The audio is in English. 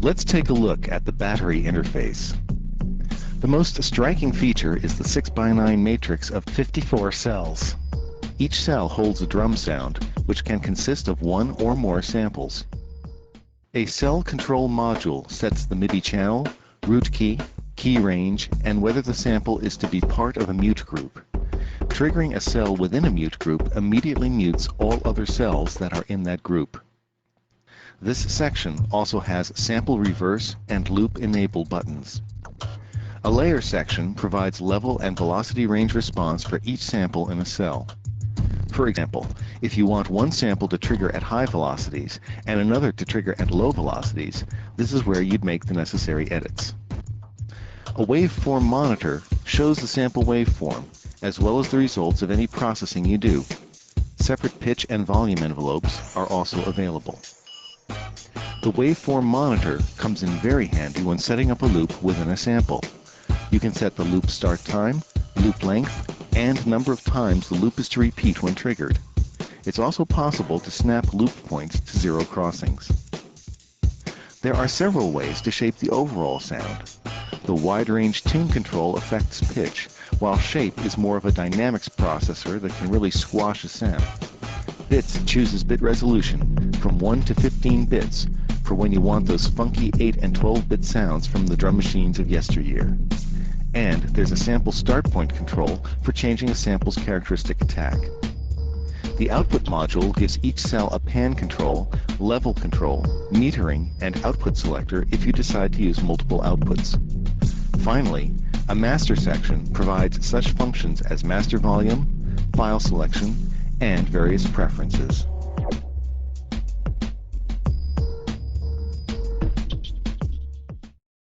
Let's take a look at the battery interface. The most striking feature is the 6x9 matrix of 54 cells. Each cell holds a drum sound, which can consist of one or more samples. A cell control module sets the MIDI channel, root key, key range, and whether the sample is to be part of a mute group. Triggering a cell within a mute group immediately mutes all other cells that are in that group. This section also has sample reverse and loop enable buttons. A layer section provides level and velocity range response for each sample in a cell. For example, if you want one sample to trigger at high velocities and another to trigger at low velocities, this is where you'd make the necessary edits. A waveform monitor shows the sample waveform, as well as the results of any processing you do. Separate pitch and volume envelopes are also available. The waveform monitor comes in very handy when setting up a loop within a sample. You can set the loop start time, loop length, and number of times the loop is to repeat when triggered. It's also possible to snap loop points to zero crossings. There are several ways to shape the overall sound. The wide-range tune control affects pitch, while shape is more of a dynamics processor that can really squash a sound. Bits chooses bit resolution from 1 to 15 bits for when you want those funky 8 and 12-bit sounds from the drum machines of yesteryear. And there's a sample start point control for changing a sample's characteristic attack. The output module gives each cell a pan control, level control, metering, and output selector if you decide to use multiple outputs. Finally, a master section provides such functions as master volume, file selection, and various preferences.